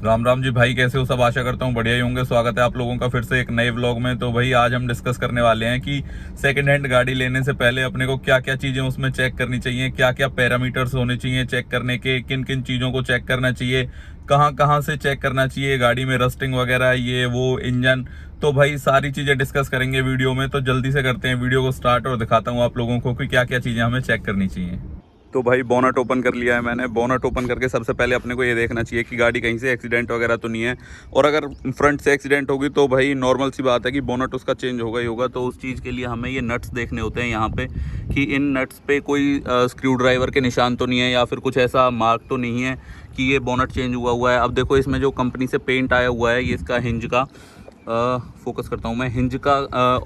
राम राम जी भाई, कैसे हो सब? आशा करता हूँ बढ़िया ही होंगे। स्वागत है आप लोगों का फिर से एक नए व्लॉग में। तो भाई आज हम डिस्कस करने वाले हैं कि सेकंड हैंड गाड़ी लेने से पहले अपने को क्या क्या चीज़ें उसमें चेक करनी चाहिए, क्या क्या पैरामीटर्स होने चाहिए चेक करने के, किन किन चीज़ों को चेक करना चाहिए, कहाँ कहाँ से चेक करना चाहिए, गाड़ी में रस्टिंग वगैरह, ये वो, इंजन। तो भाई सारी चीज़ें डिस्कस करेंगे वीडियो में। तो जल्दी से करते हैं वीडियो को स्टार्ट और दिखाता हूँ आप लोगों को कि क्या क्या चीज़ें हमें चेक करनी चाहिए। तो भाई बोनट ओपन कर लिया है मैंने। बोनट ओपन करके सबसे पहले अपने को ये देखना चाहिए कि गाड़ी कहीं से एक्सीडेंट वगैरह तो नहीं है। और अगर फ्रंट से एक्सीडेंट होगी तो भाई नॉर्मल सी बात है कि बोनट उसका चेंज होगा ही होगा। तो उस चीज़ के लिए हमें ये नट्स देखने होते हैं यहाँ पे कि इन नट्स पे कोई स्क्रू ड्राइवर के निशान तो नहीं है या फिर कुछ ऐसा मार्क तो नहीं है कि ये बोनट चेंज हुआ है। अब देखो इसमें जो कंपनी से पेंट आया हुआ है ये इसका हिंज का फोकस करता हूँ मैं, हिंज का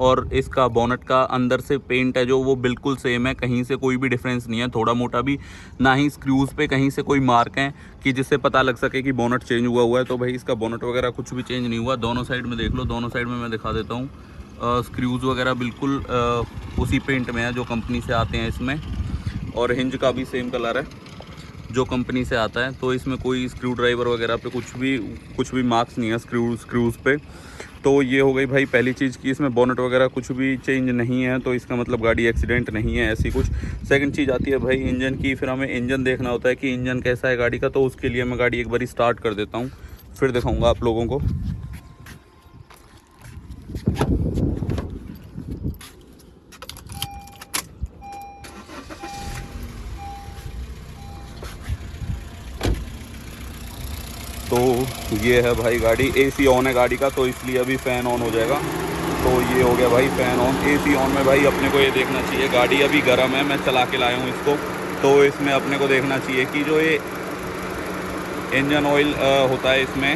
और इसका बोनट का अंदर से पेंट है जो वो बिल्कुल सेम है। कहीं से कोई भी डिफरेंस नहीं है, थोड़ा मोटा भी, ना ही स्क्रूज़ पे कहीं से कोई मार्क है कि जिससे पता लग सके कि बोनट चेंज हुआ है। तो भाई इसका बोनट वगैरह कुछ भी चेंज नहीं हुआ। दोनों साइड में देख लो, दोनों साइड में मैं दिखा देता हूँ। स्क्रूज़ वगैरह बिल्कुल उसी पेंट में है जो कंपनी से आते हैं इसमें। और हिंज का भी सेम कलर है जो कंपनी से आता है। तो इसमें कोई स्क्रू ड्राइवर वगैरह पे कुछ भी मार्क्स नहीं है स्क्रूज़ पे। तो ये हो गई भाई पहली चीज़ कि इसमें बोनट वगैरह कुछ भी चेंज नहीं है, तो इसका मतलब गाड़ी एक्सीडेंट नहीं है ऐसी कुछ। सेकंड चीज़ आती है भाई इंजन की। फिर हमें इंजन देखना होता है कि इंजन कैसा है गाड़ी का। तो उसके लिए मैं गाड़ी एक बार स्टार्ट कर देता हूँ, फिर दिखाऊँगा आप लोगों को। तो ये है भाई गाड़ी, एसी ऑन है गाड़ी का, तो इसलिए अभी फ़ैन ऑन हो जाएगा। तो ये हो गया भाई फ़ैन ऑन। एसी ऑन में भाई अपने को ये देखना चाहिए, गाड़ी अभी गर्म है, मैं चला के लाया हूँ इसको। तो इसमें अपने को देखना चाहिए कि जो ये इंजन ऑयल होता है इसमें,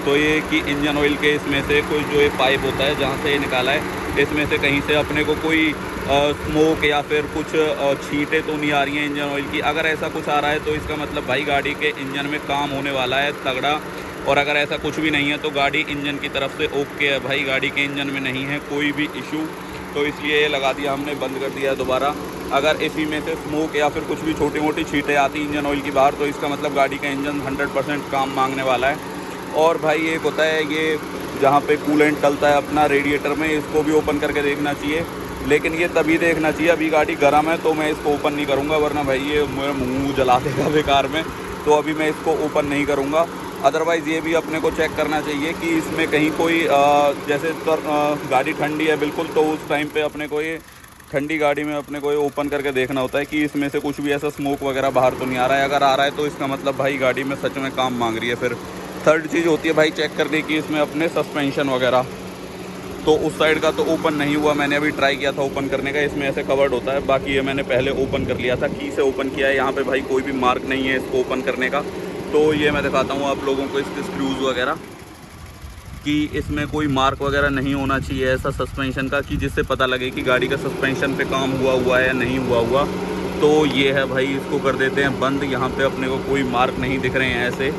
तो ये कि इंजन ऑयल के इसमें से कोई जो ये पाइप होता है जहाँ से ये निकाला है, इसमें से कहीं से अपने को कोई स्मोक या फिर कुछ छींटे तो नहीं आ रही हैं इंजन ऑयल की। अगर ऐसा कुछ आ रहा है तो इसका मतलब भाई गाड़ी के इंजन में काम होने वाला है तगड़ा। और अगर ऐसा कुछ भी नहीं है तो गाड़ी इंजन की तरफ से ओके है भाई, गाड़ी के इंजन में नहीं है कोई भी इशू। तो इसलिए ये लगा दिया हमने, बंद कर दिया दोबारा। अगर इसी में से स्मोक या फिर कुछ भी छोटी मोटी छींटें आती इंजन ऑयल की बाहर, तो इसका मतलब गाड़ी का इंजन 100% काम मांगने वाला है। और भाई एक होता है ये जहाँ पे कूलेंट डलता है अपना रेडिएटर में, इसको भी ओपन करके देखना चाहिए। लेकिन ये तभी देखना चाहिए, अभी गाड़ी गर्म है तो मैं इसको ओपन नहीं करूँगा, वरना भाई ये मेरा मुँह जला देगा बेकार में। तो अभी मैं इसको ओपन नहीं करूँगा। अदरवाइज़ ये भी अपने को चेक करना चाहिए कि इसमें कहीं कोई जैसे गाड़ी ठंडी है बिल्कुल, तो उस टाइम पे अपने को ये ठंडी गाड़ी में अपने को ये ओपन करके देखना होता है कि इसमें से कुछ भी ऐसा स्मोक वगैरह बाहर तो नहीं आ रहा है। अगर आ रहा है तो इसका मतलब भाई गाड़ी में सच में काम मांग रही है। फिर थर्ड चीज़ होती है भाई चेक करने की इसमें अपने सस्पेंशन वगैरह। तो उस साइड का तो ओपन नहीं हुआ, मैंने अभी ट्राई किया था ओपन करने का, इसमें ऐसे कवर्ड होता है। बाकी ये मैंने पहले ओपन कर लिया था, की से ओपन किया है। यहाँ पे भाई कोई भी मार्क नहीं है इसको ओपन करने का। तो ये मैं दिखाता हूँ आप लोगों को इसके स्क्रूज़ वगैरह कि इसमें कोई मार्क वगैरह नहीं होना चाहिए ऐसा सस्पेंशन का, कि जिससे पता लगे कि गाड़ी का सस्पेंशन पे काम हुआ है या नहीं हुआ। तो ये है भाई, इसको कर देते हैं बंद। यहाँ पे अपने को कोई मार्क नहीं दिख रहे हैं ऐसे।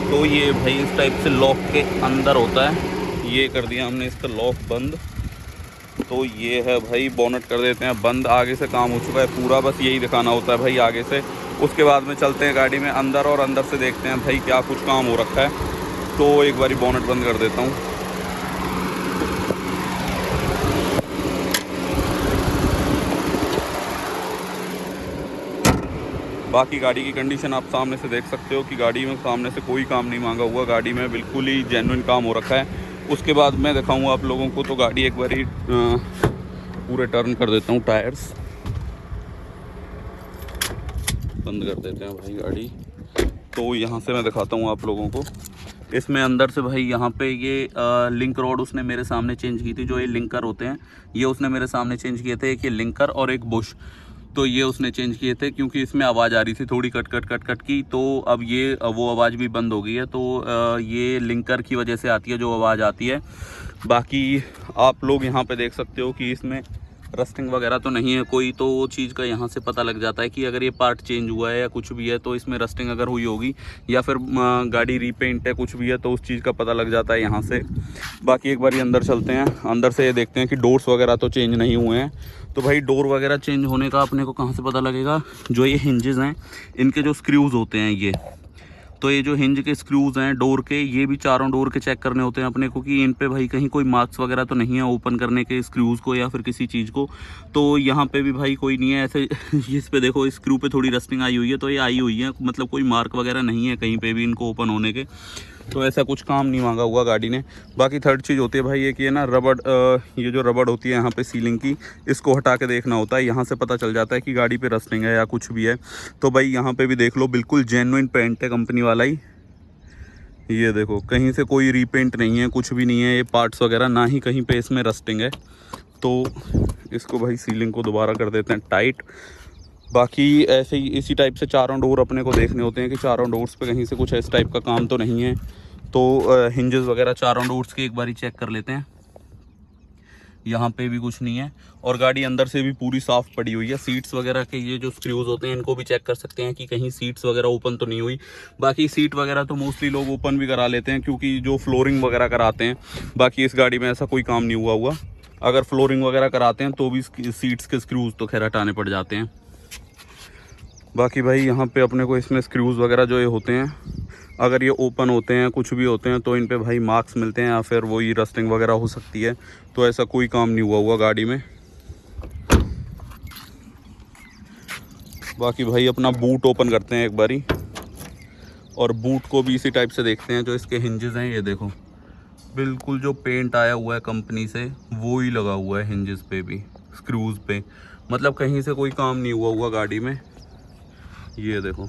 तो ये भाई इस टाइप से लॉक के अंदर होता है। ये कर दिया हमने इसका लॉक बंद। तो ये है भाई, बोनट कर देते हैं बंद। आगे से काम हो चुका है पूरा, बस यही दिखाना होता है भाई आगे से। उसके बाद में चलते हैं गाड़ी में अंदर और अंदर से देखते हैं भाई क्या कुछ काम हो रखा है। तो एक बारी बोनट बंद कर देता हूँ। बाकी गाड़ी की कंडीशन आप सामने से देख सकते हो कि गाड़ी में सामने से कोई काम नहीं मांगा हुआ, गाड़ी में बिल्कुल ही जेन्युइन काम हो रखा है। उसके बाद मैं दिखाऊंगा आप लोगों को। तो गाड़ी एक बारी पूरे टर्न कर देता हूँ, टायर्स बंद कर देते हैं भाई गाड़ी। तो यहाँ से मैं दिखाता हूँ आप लोगों को। इसमें अंदर से भाई यहाँ पे ये लिंक रोड उसने मेरे सामने चेंज की थी। जो ये लिंकर होते हैं ये उसने मेरे सामने चेंज किए थे, एक ये लिंकर और एक बुश। तो ये उसने चेंज किए थे क्योंकि इसमें आवाज़ आ रही थी थोड़ी कट की। तो अब ये वो आवाज़ भी बंद हो गई है। तो ये लिंकर की वजह से आती है जो आवाज़ आती है। बाकी आप लोग यहाँ पे देख सकते हो कि इसमें रस्टिंग वगैरह तो नहीं है कोई, तो वो चीज़ का यहाँ से पता लग जाता है कि अगर ये पार्ट चेंज हुआ है या कुछ भी है तो इसमें रस्टिंग अगर हुई होगी या फिर गाड़ी रीपेंट है कुछ भी है तो उस चीज़ का पता लग जाता है यहाँ से। बाकी एक बार अंदर चलते हैं, अंदर से ये देखते हैं कि डोर्स वगैरह तो चेंज नहीं हुए हैं। तो भाई डोर वगैरह चेंज होने का अपने को कहाँ से पता लगेगा, जो ये हिंजेस हैं इनके जो स्क्रूज़ होते हैं ये, तो ये जो हिंज के स्क्रूज़ हैं डोर के, ये भी चारों डोर के चेक करने होते हैं अपने को कि इन पे भाई कहीं कोई मार्क्स वगैरह तो नहीं है ओपन करने के स्क्रूज़ को या फिर किसी चीज़ को। तो यहाँ पे भी भाई कोई नहीं है ऐसे इस पे देखो स्क्रू पे थोड़ी रस्टिंग आई हुई है, तो ये आई हुई है, मतलब कोई मार्क वगैरह नहीं है कहीं पे भी इनको ओपन होने के, तो ऐसा कुछ काम नहीं मांगा हुआ गाड़ी ने। बाकी थर्ड चीज़ होती है भाई ये कि है ना रबड़, ये जो रबड़ होती है यहाँ पे सीलिंग की, इसको हटा के देखना होता है, यहाँ से पता चल जाता है कि गाड़ी पे रस्टिंग है या कुछ भी है। तो भाई यहाँ पे भी देख लो बिल्कुल जेन्युइन पेंट है कंपनी वाला ही, ये देखो कहीं से कोई रीपेंट नहीं है, कुछ भी नहीं है, ये पार्ट्स वगैरह ना ही कहीं पे इसमें रस्टिंग है। तो इसको भाई सीलिंग को दोबारा कर देते हैं टाइट। बाकी ऐसे ही इसी टाइप से चारों डोर अपने को देखने होते हैं कि चारों डोर्स पे कहीं से कुछ इस टाइप का काम तो नहीं है। तो हिंजेस वगैरह चारों डोर्स के एक बार ही चेक कर लेते हैं, यहाँ पे भी कुछ नहीं है। और गाड़ी अंदर से भी पूरी साफ़ पड़ी हुई है। सीट्स वगैरह के ये जो स्क्रूज होते हैं इनको भी चेक कर सकते हैं कि कहीं सीट्स वगैरह ओपन तो नहीं हुई। बाकी सीट वगैरह तो मोस्टली लोग ओपन भी करा लेते हैं क्योंकि जो फ्लोरिंग वगैरह कराते हैं, बाकी इस गाड़ी में ऐसा कोई काम नहीं हुआ। अगर फ्लोरिंग वगैरह कराते हैं तो भी सीट्स के स्क्रूज तो खैर हटाने पड़ जाते हैं। बाकी भाई यहाँ पे अपने को इसमें स्क्रूज वगैरह जो ये होते हैं, अगर ये ओपन होते हैं कुछ भी होते हैं तो इन पे भाई मार्क्स मिलते हैं या फिर वही रस्टिंग वगैरह हो सकती है। तो ऐसा कोई काम नहीं हुआ गाड़ी में। बाकी भाई अपना बूट ओपन करते हैं एक बारी, और बूट को भी इसी टाइप से देखते हैं। जो इसके हिंजेस हैं ये देखो बिल्कुल जो पेंट आया हुआ है कंपनी से वो ही लगा हुआ है हिंजेस पे भी, स्क्रूज पे, मतलब कहीं से कोई काम नहीं हुआ गाड़ी में। ये देखो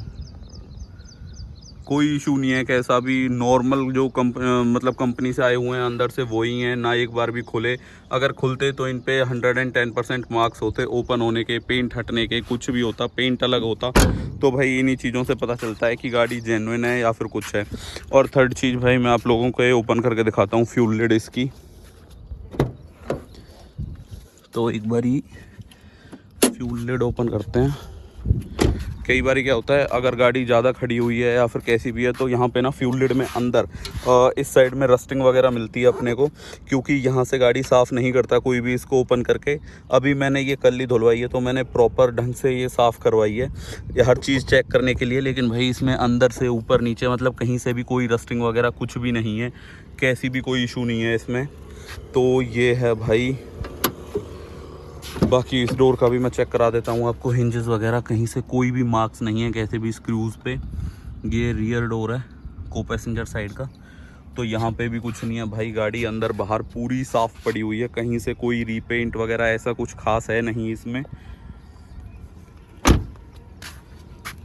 कोई इशू नहीं है, कैसा भी नॉर्मल जो मतलब कंपनी से आए हुए हैं अंदर से वही हैं, ना एक बार भी खुले। अगर खुलते तो इन पे 110% मार्क्स होते ओपन होने के, पेंट हटने के, कुछ भी होता, पेंट अलग होता। तो भाई इन्हीं चीज़ों से पता चलता है कि गाड़ी जेन्युइन है या फिर कुछ है। और थर्ड चीज़ भाई मैं आप लोगों को ये ओपन करके दिखाता हूँ फ्यूल लिड इसकी। तो एक बारी फ्यूल लिड ओपन करते हैं। कई बार क्या होता है अगर गाड़ी ज़्यादा खड़ी हुई है या फिर कैसी भी है तो यहाँ पे ना फ्यूल लिड में अंदर इस साइड में रस्टिंग वगैरह मिलती है अपने को, क्योंकि यहाँ से गाड़ी साफ़ नहीं करता कोई भी इसको ओपन करके। अभी मैंने ये कल ही धुलवाई है तो मैंने प्रॉपर ढंग से ये साफ़ करवाई है ये हर चीज़ चेक करने के लिए। लेकिन भाई इसमें अंदर से ऊपर नीचे मतलब कहीं से भी कोई रस्टिंग वगैरह कुछ भी नहीं है, कैसी भी कोई इशू नहीं है इसमें। तो ये है भाई। बाकी इस डोर का भी मैं चेक करा देता हूँ आपको, हिंजेस वगैरह कहीं से कोई भी मार्क्स नहीं है कैसे भी स्क्रूज पे। ये रियर डोर है को पैसेंजर साइड का, तो यहाँ पे भी कुछ नहीं है भाई। गाड़ी अंदर बाहर पूरी साफ़ पड़ी हुई है, कहीं से कोई रीपेंट वगैरह ऐसा कुछ खास है नहीं इसमें।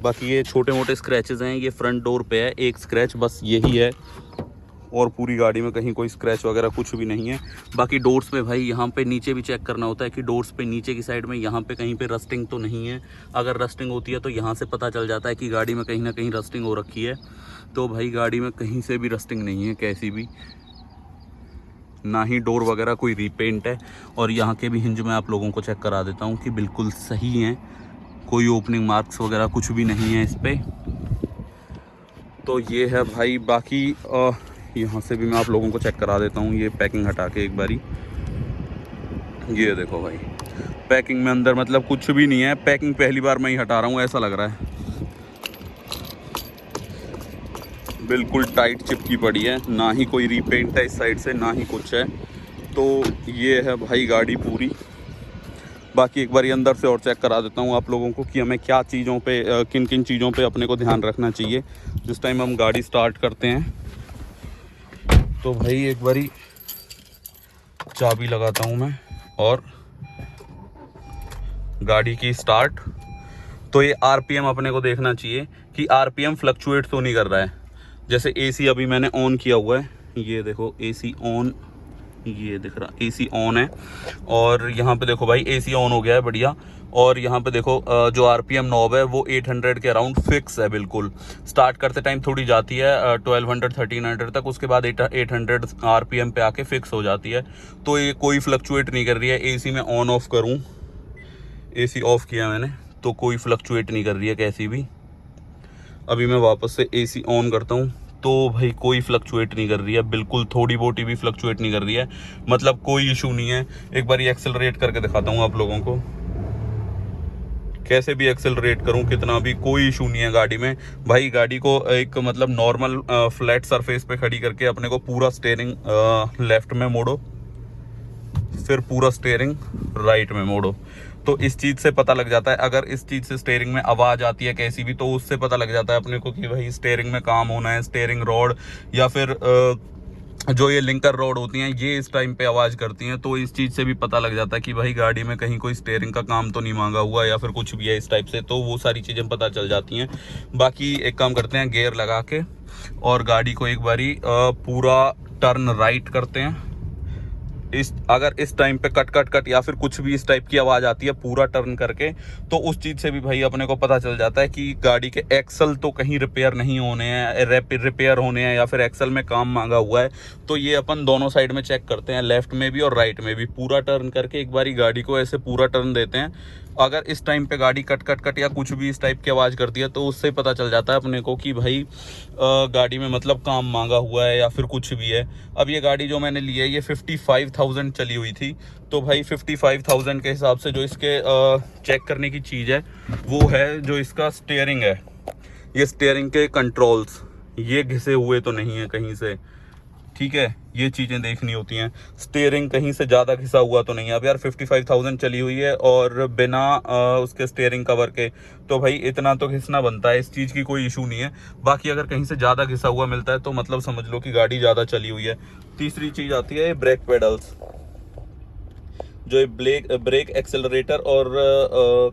बाकी ये छोटे मोटे स्क्रैचेस हैं, ये फ्रंट डोर पे है एक स्क्रैच बस यही है, और पूरी गाड़ी में कहीं कोई स्क्रैच वगैरह कुछ भी नहीं है। बाकी डोर्स पे भाई यहाँ पे नीचे भी चेक करना होता है कि डोर्स पे नीचे की साइड में यहाँ पे कहीं पे रस्टिंग तो नहीं है। अगर रस्टिंग होती है तो यहाँ से पता चल जाता है कि गाड़ी में कहीं ना कहीं रस्टिंग हो रखी है। तो भाई गाड़ी में कहीं से भी रस्टिंग नहीं है कैसी भी, ना ही डोर वगैरह कोई रीपेंट है। और यहाँ के भी हिंज मैं आप लोगों को चेक करा देता हूँ कि बिल्कुल सही हैं, कोई ओपनिंग मार्क्स वगैरह कुछ भी नहीं है इस पर। तो ये है भाई। बाकी यहाँ से भी मैं आप लोगों को चेक करा देता हूँ ये पैकिंग हटा के एक बारी। ये देखो भाई पैकिंग में अंदर मतलब कुछ भी नहीं है, पैकिंग पहली बार मैं ही हटा रहा हूँ ऐसा लग रहा है। बिल्कुल टाइट चिपकी पड़ी है, ना ही कोई रीपेंट है इस साइड से ना ही कुछ है। तो ये है भाई गाड़ी पूरी। बाकी एक बार अंदर से और चेक करा देता हूँ आप लोगों को कि हमें क्या चीज़ों पे किन किन चीज़ों पे अपने को ध्यान रखना चाहिए जिस टाइम हम गाड़ी स्टार्ट करते हैं। तो भाई एक बारी चाबी लगाता हूँ मैं और गाड़ी की स्टार्ट। तो ये आरपीएम अपने को देखना चाहिए कि आरपीएम फ्लक्चुएट तो नहीं कर रहा है। जैसे एसी अभी मैंने ऑन किया हुआ है, ये देखो एसी ऑन ये दिख रहा एसी ऑन है। और यहाँ पे देखो भाई एसी ऑन हो गया है, बढ़िया। और यहाँ पे देखो जो आरपीएम नॉब है वो 800 के अराउंड फिक्स है बिल्कुल। स्टार्ट करते टाइम थोड़ी जाती है 1200 1300 तक, उसके बाद 800 आरपीएम पे आके फिक्स हो जाती है। तो ये कोई फ्लक्चुएट नहीं कर रही है। एसी में ऑन ऑफ करूँ, एसी ऑफ किया मैंने तो कोई फ्लक्चुएट नहीं कर रही है कैसी भी। अभी मैं वापस से एसी ऑन करता हूँ तो भाई कोई फ्लक्चुएट नहीं कर रही है बिल्कुल, थोड़ी बोटी भी फ्लक्चुएट नहीं कर रही है, मतलब कोई इशू नहीं है। एक बार ये एक्सेलरेट करके दिखाता हूँ आप लोगों को, कैसे भी एक्सेलरेट करूँ कितना भी, कोई इशू नहीं है गाड़ी में। भाई गाड़ी को एक मतलब नॉर्मल फ्लैट सरफेस पे खड़ी करके अपने को पूरा स्टीयरिंग लेफ्ट में मोड़ो, फिर पूरा स्टीयरिंग राइट में मोड़ो, तो इस चीज़ से पता लग जाता है। अगर इस चीज़ से स्टीयरिंग में आवाज़ आती है कैसी भी, तो उससे पता लग जाता है अपने को कि भाई स्टीयरिंग में काम होना है। स्टीयरिंग रॉड या फिर जो ये लिंकर रॉड होती हैं ये इस टाइम पे आवाज़ करती हैं, तो इस चीज़ से भी पता लग जाता है कि भाई गाड़ी में कहीं कोई स्टीयरिंग का काम तो नहीं मांगा हुआ या फिर कुछ भी है इस टाइप से, तो वो सारी चीज़ें पता चल जाती हैं। बाकी एक काम करते हैं, गियर लगा के और गाड़ी को एक बारी पूरा टर्न राइट करते हैं। अगर इस टाइम पे कट या फिर कुछ भी इस टाइप की आवाज़ आती है पूरा टर्न करके, तो उस चीज़ से भी भाई अपने को पता चल जाता है कि गाड़ी के एक्सल तो कहीं रिपेयर नहीं होने हैं, रिपेयर होने हैं या फिर एक्सल में काम मांगा हुआ है। तो ये अपन दोनों साइड में चेक करते हैं, लेफ्ट में भी और राइट में भी। पूरा टर्न करके एक बारी गाड़ी को ऐसे पूरा टर्न देते हैं। अगर इस टाइम पे गाड़ी कट या कुछ भी इस टाइप की आवाज़ करती है तो उससे पता चल जाता है अपने को कि भाई गाड़ी में मतलब काम मांगा हुआ है या फिर कुछ भी है। अब ये गाड़ी जो मैंने ली है ये 55,000 चली हुई थी, तो भाई 55,000 के हिसाब से जो इसके चेक करने की चीज़ है वो है जो इसका स्टीयरिंग है। ये स्टीयरिंग के कंट्रोल्स ये घिसे हुए तो नहीं है कहीं से, ठीक है, ये चीज़ें देखनी होती हैं। स्टीयरिंग कहीं से ज़्यादा घिसा हुआ तो नहीं है। अब यार 55,000 चली हुई है और बिना उसके स्टीयरिंग कवर के, तो भाई इतना तो घिसना बनता है, इस चीज़ की कोई इशू नहीं है। बाकी अगर कहीं से ज़्यादा घिसा हुआ मिलता है तो मतलब समझ लो कि गाड़ी ज़्यादा चली हुई है। तीसरी चीज़ आती है ब्रेक पेडल्स, जो ब्रेक एक्सेलरेटर और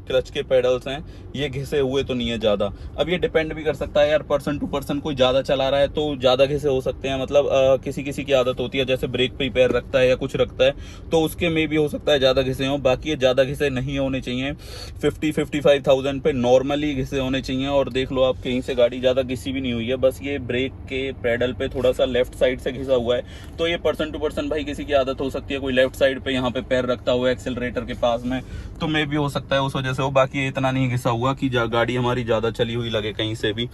क्लच के पेडल्स हैं ये घिसे हुए तो नहीं है ज़्यादा। अब ये डिपेंड भी कर सकता है यार, पर्सन टू पर्सन, कोई ज़्यादा चला रहा है तो ज़्यादा घिसे हो सकते हैं। मतलब किसी किसी की आदत होती है जैसे ब्रेक पे पैर रखता है या कुछ रखता है तो उसके में भी हो सकता है ज़्यादा घिसे हों। बाकी ये ज़्यादा घिसे नहीं होने चाहिए, 55,000 पे नॉर्मली घिसे होने चाहिए। और देख लो आप कहीं से गाड़ी ज़्यादा घिसी भी नहीं हुई है, बस ये ब्रेक के पेडल पे थोड़ा सा लेफ्ट साइड से घिसा हुआ है। तो ये पर्सन टू पर्सन भाई किसी की आदत हो सकती है, कोई लेफ्ट साइड पे यहाँ पे पैर रखता हुआ एक्सेलरेटर के पास में, तो मे भी हो सकता है उस वजह से हो। बाकी ये इतना नहीं घिसा हुआ कि गाड़ी हमारी ज़्यादा चली हुई लगे कहीं से भी।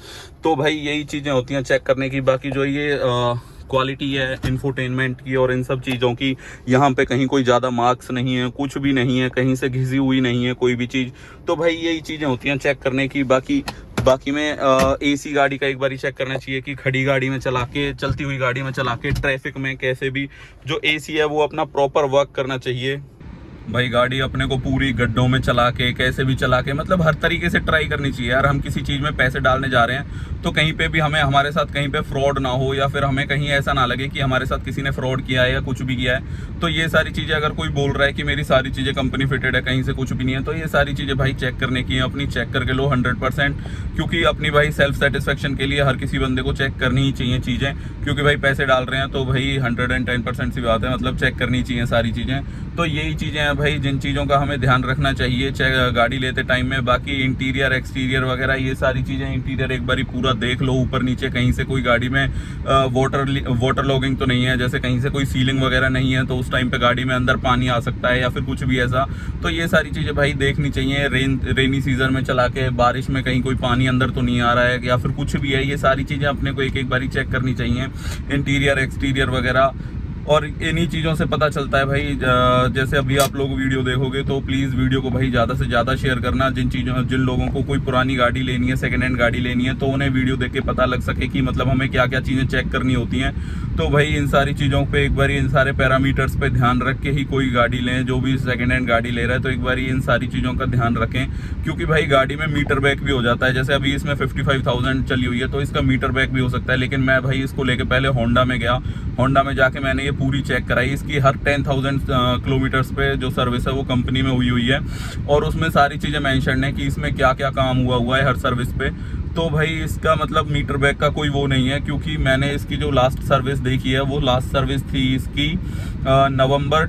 तो भाई यही चीज़ें होती हैं चेक करने की। बाकी जो ये क्वालिटी है इंफोटेनमेंट की और इन सब चीज़ों की, यहाँ पे कहीं कोई ज़्यादा मार्क्स नहीं है, कुछ भी नहीं है, कहीं से घिसी हुई नहीं है कोई भी चीज़। तो भाई यही चीज़ें होती हैं चेक करने की। बाकी में एसी गाड़ी का एक बार चेक करना चाहिए कि खड़ी गाड़ी में चला के, चलती हुई गाड़ी में चला के, ट्रैफिक में कैसे भी जो एसी है वो अपना प्रॉपर वर्क करना चाहिए। भाई गाड़ी अपने को पूरी गड्ढों में चला के, कैसे भी चला के, मतलब हर तरीके से ट्राई करनी चाहिए यार। हम किसी चीज़ में पैसे डालने जा रहे हैं तो कहीं पे भी हमारे साथ कहीं पे फ्रॉड ना हो, या फिर हमें कहीं ऐसा ना लगे कि हमारे साथ किसी ने फ्रॉड किया है या कुछ भी किया है। तो ये सारी चीज़ें, अगर कोई बोल रहा है कि मेरी सारी चीज़ें कंपनी फिटेड है, कहीं से कुछ भी नहीं है, तो ये सारी चीज़ें भाई चेक करने की है, अपनी चेक करके लो 100%। क्योंकि अपनी भाई सेल्फ सेटिस्फेक्शन के लिए हर किसी बंदे को चेक करनी ही चाहिए चीज़ें, क्योंकि भाई पैसे डाल रहे हैं तो भाई 110% सी बात है, मतलब चेक करनी चाहिए सारी चीज़ें। तो यही चीज़ें हैं भाई जिन चीज़ों का हमें ध्यान रखना चाहिए गाड़ी लेते टाइम में। बाकी इंटीरियर एक्सटीरियर वगैरह ये सारी चीज़ें, इंटीरियर एक बारी पूरा देख लो ऊपर नीचे, कहीं से कोई गाड़ी में वाटर लॉगिंग तो नहीं है, जैसे कहीं से कोई सीलिंग वगैरह नहीं है तो उस टाइम पे गाड़ी में अंदर पानी आ सकता है या फिर कुछ भी ऐसा। तो ये सारी चीज़ें भाई देखनी चाहिए। रेनी सीजन में चला के बारिश में कहीं कोई पानी अंदर तो नहीं आ रहा है या फिर कुछ भी है, ये सारी चीज़ें अपने को एक बारी चेक करनी चाहिए, इंटीरियर एक्सटीरियर वगैरह। और इन्हीं चीज़ों से पता चलता है भाई। जैसे अभी आप लोग वीडियो देखोगे तो प्लीज़ वीडियो को भाई ज़्यादा से ज़्यादा शेयर करना। जिन लोगों को कोई पुरानी गाड़ी लेनी है, सेकेंड हैंड गाड़ी लेनी है, तो उन्हें वीडियो देख के पता लग सके कि मतलब हमें क्या क्या चीज़ें चेक करनी होती हैं। तो भाई इन सारी चीज़ों पे एक बार इन सारे पैरामीटर्स पे ध्यान रख के ही कोई गाड़ी लें। जो भी सेकेंड हैंड गाड़ी ले रहा है तो एक बार इन सारी चीज़ों का ध्यान रखें, क्योंकि भाई गाड़ी में मीटर बैक भी हो जाता है। जैसे अभी इसमें 55,000 चली हुई है तो इसका मीटर बैक भी हो सकता है। लेकिन मैं भाई इसको लेके पहले होंडा में गया, होंडा में जाके मैंने ये पूरी चेक कराई। इसकी हर 10,000 किलोमीटर्स पे जो सर्विस है वो कंपनी में हुई है और उसमें सारी चीज़ें मेंशन है कि इसमें क्या क्या काम हुआ है हर सर्विस पे। तो भाई इसका मतलब मीटर बैग का कोई वो नहीं है, क्योंकि मैंने इसकी जो लास्ट सर्विस देखी है वो लास्ट सर्विस थी इसकी नवंबर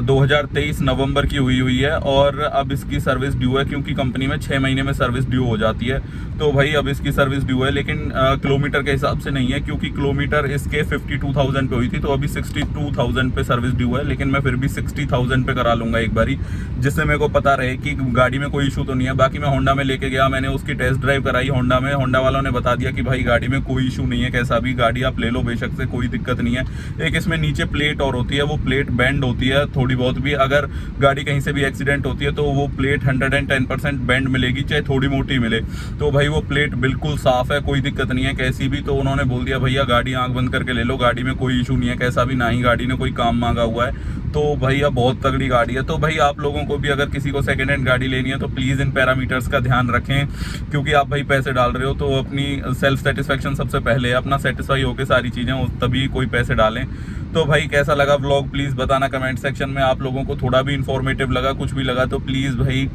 2023 नवंबर की हुई है और अब इसकी सर्विस ड्यू है, क्योंकि कंपनी में 6 महीने में सर्विस ड्यू हो जाती है। तो भाई अब इसकी सर्विस ड्यू है, लेकिन किलोमीटर के हिसाब से नहीं है, क्योंकि किलोमीटर इसके 52,000 पे हुई थी, तो अभी 62,000 पे सर्विस ड्यू है। लेकिन मैं फिर भी 60,000 पे करा लूँगा एक बारी, जिससे मेरे को पता रहे कि गाड़ी में कोई इशू तो नहीं है। बाकी मैं होंडा में लेके गया, मैंने उसकी टेस्ट ड्राइव कराई होंडा में, होंडा वालों ने बता दिया कि भाई गाड़ी में कोई इशू नहीं है, कैसा भी गाड़ी आप ले लो बेशक से, कोई दिक्कत नहीं है। एक इसमें नीचे प्लेट और होती है, वो प्लेट बेंड होती है थोड़ी बहुत भी, अगर गाड़ी कहीं से भी एक्सीडेंट होती है तो वो प्लेट 110% बेंड मिलेगी, चाहे थोड़ी मोटी मिले। तो भाई वो प्लेट बिल्कुल साफ है, कोई दिक्कत नहीं है कैसी भी। तो उन्होंने बोल दिया भैया गाड़ी आंख बंद करके ले लो, गाड़ी में कोई इशू नहीं है कैसा भी, ना ही गाड़ी ने कोई काम मांगा हुआ है। तो भैया बहुत तगड़ी गाड़ी है। तो भाई आप लोगों को भी अगर किसी को सेकेंड हैंड गाड़ी लेनी है तो प्लीज़ इन पैरामीटर्स का ध्यान रखें, क्योंकि आप भाई पैसे डाल रहे हो तो अपनी सेल्फ सेटिस्फेक्शन सबसे पहले है, अपना सेटिस्फाई होकर सारी चीज़ें तभी कोई पैसे डालें। तो भाई कैसा लगा व्लॉग प्लीज़ बताना कमेंट सेक्शन में। आप लोगों को थोड़ा भी इन्फॉर्मेटिव लगा, कुछ भी लगा तो प्लीज़ भाई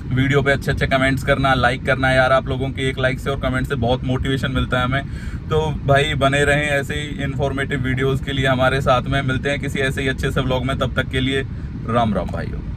वीडियो पे अच्छे अच्छे कमेंट्स करना, लाइक करना यार। आप लोगों के एक लाइक से और कमेंट से बहुत मोटिवेशन मिलता है हमें। तो भाई बने रहें ऐसे ही इन्फॉर्मेटिव वीडियोस के लिए हमारे साथ में। मिलते हैं किसी ऐसे ही अच्छे से व्लॉग में, तब तक के लिए राम राम भाइयों।